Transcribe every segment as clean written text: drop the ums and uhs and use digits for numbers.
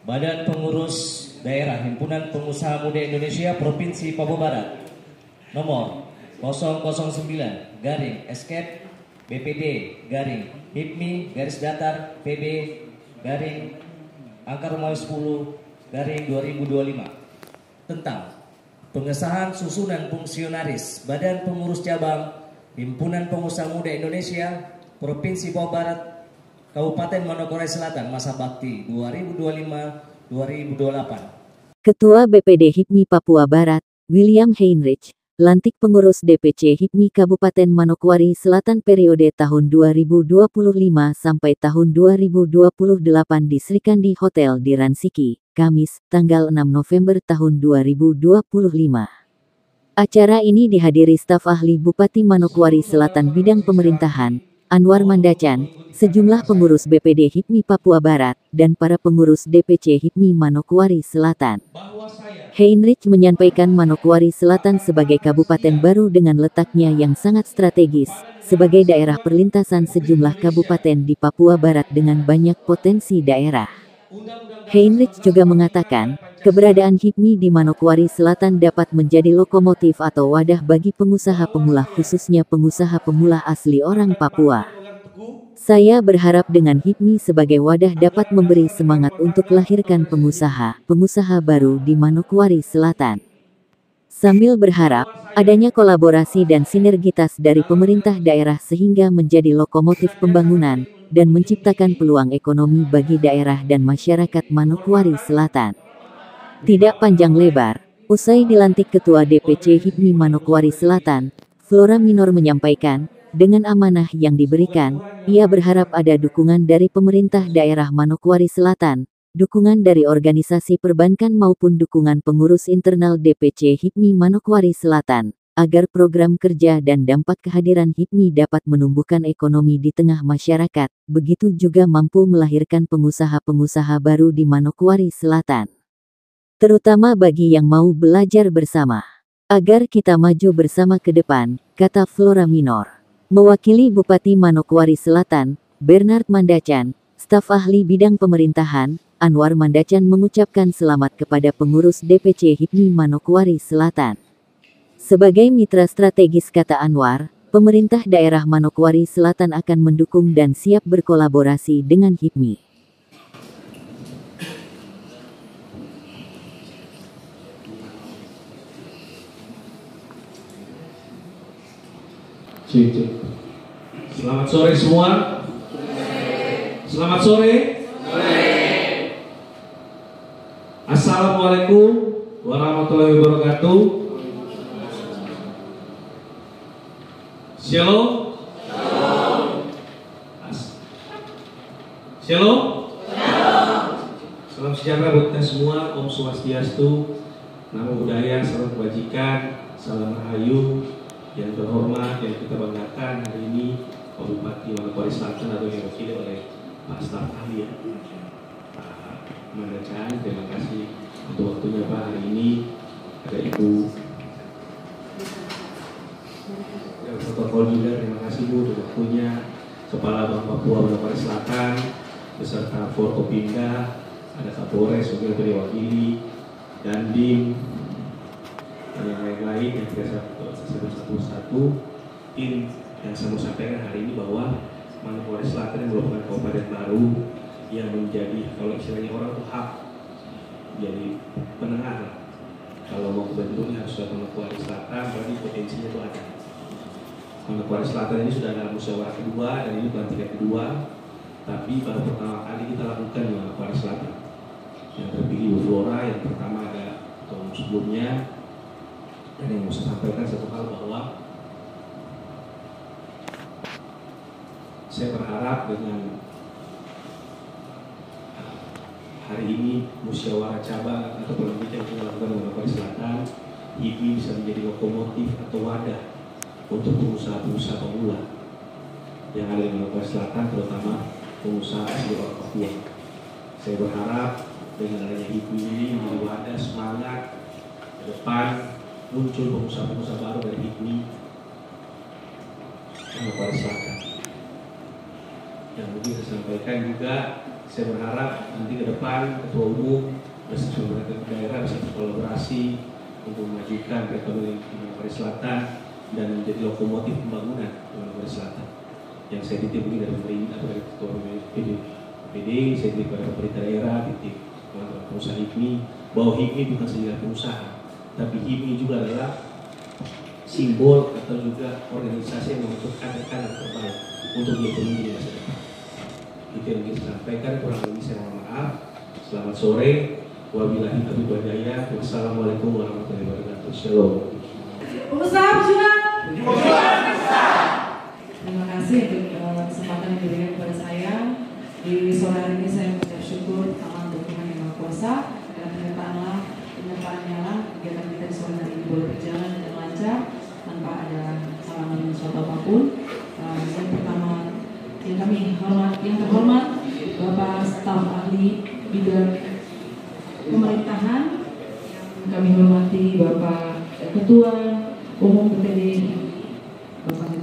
Badan Pengurus Daerah Himpunan Pengusaha Muda Indonesia Provinsi Papua Barat nomor 009 garing Escape BPD garing HIPMI garis datar PB garing angka Romawi 10 garing 2025 tentang pengesahan susunan fungsionaris Badan Pengurus Cabang Himpunan Pengusaha Muda Indonesia Provinsi Papua Barat Kabupaten Manokwari Selatan masa bakti 2025-2028. Ketua BPD HIPMI Papua Barat, William Heinrich, lantik pengurus DPC HIPMI Kabupaten Manokwari Selatan periode tahun 2025 sampai tahun 2028 di Srikandi Hotel di Ransiki, Kamis, tanggal 6 November tahun 2025. Acara ini dihadiri staf ahli Bupati Manokwari Selatan bidang pemerintahan, Anwar Mandacan, sejumlah pengurus BPD HIPMI Papua Barat, dan para pengurus DPC HIPMI Manokwari Selatan. Heinrich menyampaikan Manokwari Selatan sebagai kabupaten baru dengan letaknya yang sangat strategis, sebagai daerah perlintasan sejumlah kabupaten di Papua Barat dengan banyak potensi daerah. Heinrich juga mengatakan, keberadaan HIPMI di Manokwari Selatan dapat menjadi lokomotif atau wadah bagi pengusaha pemula khususnya pengusaha pemula asli orang Papua. Saya berharap dengan HIPMI sebagai wadah dapat memberi semangat untuk lahirkan pengusaha baru di Manokwari Selatan. Sambil berharap, adanya kolaborasi dan sinergitas dari pemerintah daerah sehingga menjadi lokomotif pembangunan, dan menciptakan peluang ekonomi bagi daerah dan masyarakat Manokwari Selatan. Tidak panjang lebar, usai dilantik Ketua DPC HIPMI Manokwari Selatan, Flora Minor menyampaikan, dengan amanah yang diberikan, ia berharap ada dukungan dari pemerintah daerah Manokwari Selatan, dukungan dari organisasi perbankan maupun dukungan pengurus internal DPC HIPMI Manokwari Selatan, agar program kerja dan dampak kehadiran HIPMI dapat menumbuhkan ekonomi di tengah masyarakat, begitu juga mampu melahirkan pengusaha-pengusaha baru di Manokwari Selatan. Terutama bagi yang mau belajar bersama. Agar kita maju bersama ke depan, kata Flora Minor. Mewakili Bupati Manokwari Selatan, Bernard Mandacan, staf ahli bidang pemerintahan, Anwar Mandacan mengucapkan selamat kepada pengurus DPC HIPMI Manokwari Selatan. Sebagai mitra strategis kata Anwar, pemerintah daerah Manokwari Selatan akan mendukung dan siap berkolaborasi dengan HIPMI. Selamat sore semua. Selamat sore. Assalamualaikum warahmatullahi wabarakatuh. Shalom. Shalom. Salam sejahtera buat kita semua. Om Swastiastu. Namo Buddhaya, salam kebajikan, salam rahayu. Yang terhormat, yang kita banggakan hari ini Pak Bupati Manokwari Selatan atau yang diwakili oleh Pak Staf Ahli Pak Mandacan. Terima kasih untuk waktunya Pak hari ini. Ada Ibu yang protokol juga, terima kasih Bu untuk waktunya. Kepala Bank Papua Manokwari Selatan beserta Forkopimda, ada Kapolres juga diwakili, Dandim, dan yang lain-lain yang biasa satu-satu. Tim yang saya mau sampaikan hari ini bahwa Manokwari Selatan yang merupakan kabupaten baru yang menjadi, kalau istilahnya orang tuh hub, jadi penengah. Kalau mau kebentuknya harus ada Manokwari Selatan, berarti potensinya itu ada. Manokwari Selatan ini sudah dalam musyawarah kedua dan ini pelantikan kedua, tapi baru pertama kali kita lakukan di Manokwari Selatan. Yang terpilih Bu Flora, yang pertama ada tahun sebelumnya. Dan yang mau saya sampaikan satu hal bahwa saya berharap dengan hari ini musyawarah cabang atau pelantikan yang kita lakukan di Manokwari Selatan, HIPMI bisa menjadi lokomotif atau wadah untuk pengusaha-pengusaha pemula yang ada di Manokwari Selatan, terutama pengusaha asli orang Papua. Saya berharap dengan adanya HIPMI ini menjadi wadah semangat ke depan, muncul pengusaha-pengusaha baru dari HIPMI Manokwari Selatan. Yang mungkin saya sampaikan juga, saya berharap nanti ke depan Ketua Umum bersama pemerintah daerah bisa berkolaborasi untuk memajukan perekonomian di Manokwari Selatan dan menjadi lokomotif pembangunan di Manokwari Selatan. Yang saya titip ini dari pemerintah atau dari Ketua Umum PD, saya titip pada pemerintah daerah, titip teman-teman pengusaha HIPMI, bahwa HIPMI bukan saja pengusaha, tapi HIPMI juga adalah simbol atau juga organisasi yang membentuk kader-kader terbaik untuk menjadi pemimpin di masa depan. Itu yang ingin saya sampaikan, kurang lebih saya mohon maaf. Selamat sore. Wabillahi taufiq wal hidayah. Wassalamualaikum warahmatullahi wabarakatuh. Shalom. Pengusaha berjuang. Terima kasih untuk kesempatan yang diberikan kepada saya. Di sore hari ini saya mengucap syukur sama untuk Tuhan Yang Maha Kuasa dan penyertaannya lah kegiatan kita di sore hari ini boleh berjalan dengan lancar tanpa ada halangan suatu apapun. Yang pertama, yang terhormat Bapak Staf Ahli Bidang Pemerintahan, kami hormati Bapak Ketua Umum BPD Bapak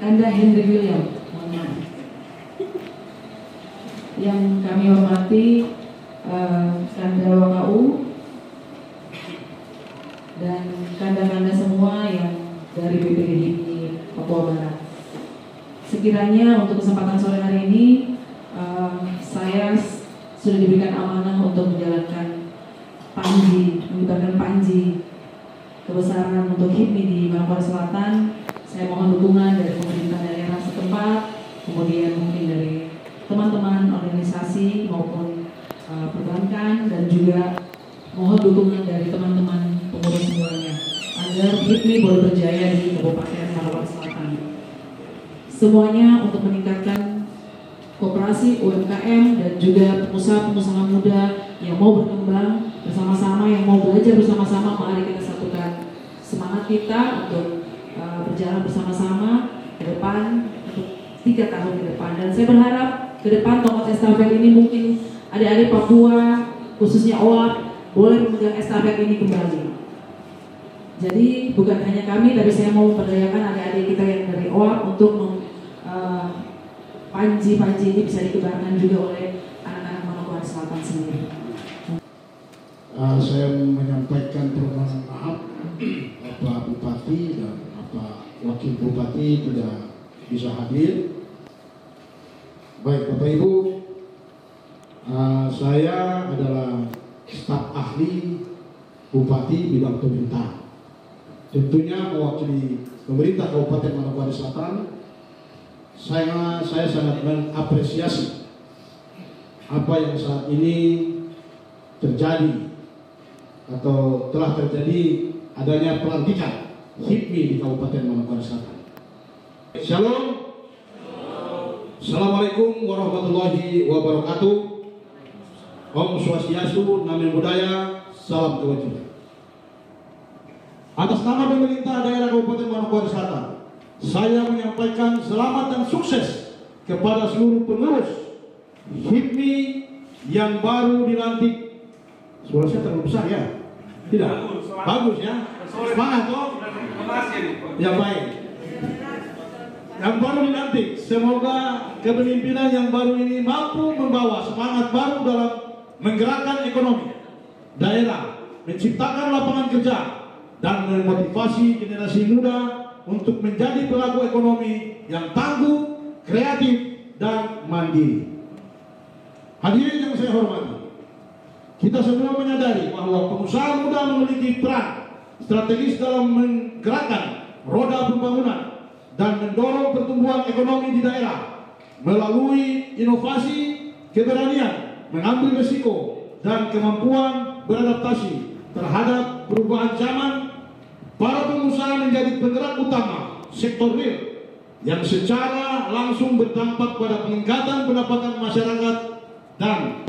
Anda Hendrik William, yang kami hormati Kanda WKU dan kanda-kanda semua yang dari BPD di Papua Barat. Sekiranya untuk kesempatan sore hari ini saya sudah diberikan amanah untuk menjalankan mengibarkan panji kebesaran untuk HIPMI di Manokwari Selatan. Saya mohon dukungan dari pemerintah daerah setempat, kemudian mungkin dari teman-teman organisasi maupun perbankan, dan juga mohon dukungan dari teman-teman pengurus semuanya agar HIPMI boleh berjaya di Kabupaten Manokwari Selatan. Semuanya untuk meningkatkan koperasi UMKM dan juga pengusaha-pengusaha muda yang mau berkembang bersama-sama, yang mau belajar bersama-sama. Mari kita satukan semangat kita untuk berjalan bersama-sama ke depan untuk 3 tahun ke depan. Dan saya berharap ke depan tongkat estafet ini mungkin adik-adik Papua, khususnya OAP, boleh memegang estafet ini kembali. Jadi bukan hanya kami, tapi saya mau memperdayakan adik-adik kita yang dari OAP untuk panji-panji ini bisa dikebarkan juga oleh anak-anak Manokwari Selatan sendiri. Saya menyampaikan permohonan maaf Bapak Bupati dan Bapak Wakil Bupati tidak bisa hadir. Baik Bapak Ibu, saya adalah staf ahli Bupati bidang pemerintahan. Tentunya mewakili pemerintah Kabupaten Manokwari Selatan. Saya sangat mengapresiasi apa yang saat ini terjadi atau telah terjadi adanya pelantikan HIPMI di Kabupaten Manokwari Selatan. Shalom. Assalamualaikum warahmatullahi wabarakatuh. Om Swastiastu, Namo Buddhaya, salam kewajiban. Atas nama pemerintah daerah Kabupaten Manokwari Selatan, saya menyampaikan selamat dan sukses kepada seluruh pengurus HIPMI yang baru dilantik. Suara saya terlalu besar ya? Tidak? Bagus ya? Semangat toh? Ya baik. Yang baru dilantik, semoga kepemimpinan yang baru ini mampu membawa semangat baru dalam menggerakkan ekonomi daerah, menciptakan lapangan kerja, dan memotivasi generasi muda untuk menjadi pelaku ekonomi yang tangguh, kreatif, dan mandiri. Hadirin yang saya hormati, kita semua menyadari bahwa pengusaha muda memiliki peran strategis dalam menggerakkan roda pembangunan dan mendorong pertumbuhan ekonomi di daerah melalui inovasi, keberanian, mengambil risiko, dan kemampuan beradaptasi terhadap perubahan zaman. Para pengusaha menjadi penggerak utama sektor real yang secara langsung berdampak pada peningkatan pendapatan masyarakat dan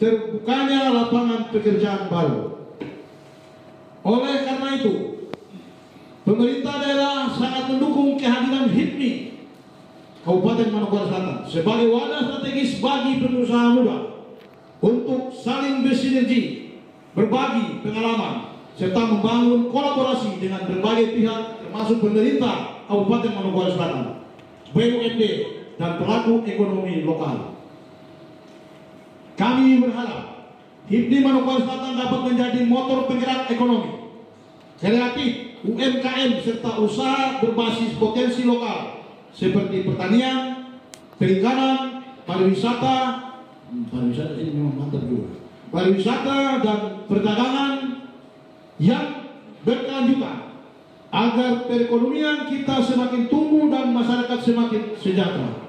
terbukanya lapangan pekerjaan baru. Oleh karena itu, pemerintah daerah sangat mendukung kehadiran HIPMI Kabupaten Manokwari Selatan sebagai wadah strategis bagi pengusaha muda untuk saling bersinergi, berbagi pengalaman, serta membangun kolaborasi dengan berbagai pihak termasuk pemerintah Kabupaten Manokwari Selatan, BUMD, dan pelaku ekonomi lokal. Kami berharap HIPMI Manokwari Selatan dapat menjadi motor penggerak ekonomi, kreatif, UMKM serta usaha berbasis potensi lokal seperti pertanian, perikanan, pariwisata ini memang mantap juga. Pariwisata dan perdagangan yang berkelanjutan agar perekonomian kita semakin tumbuh dan masyarakat semakin sejahtera.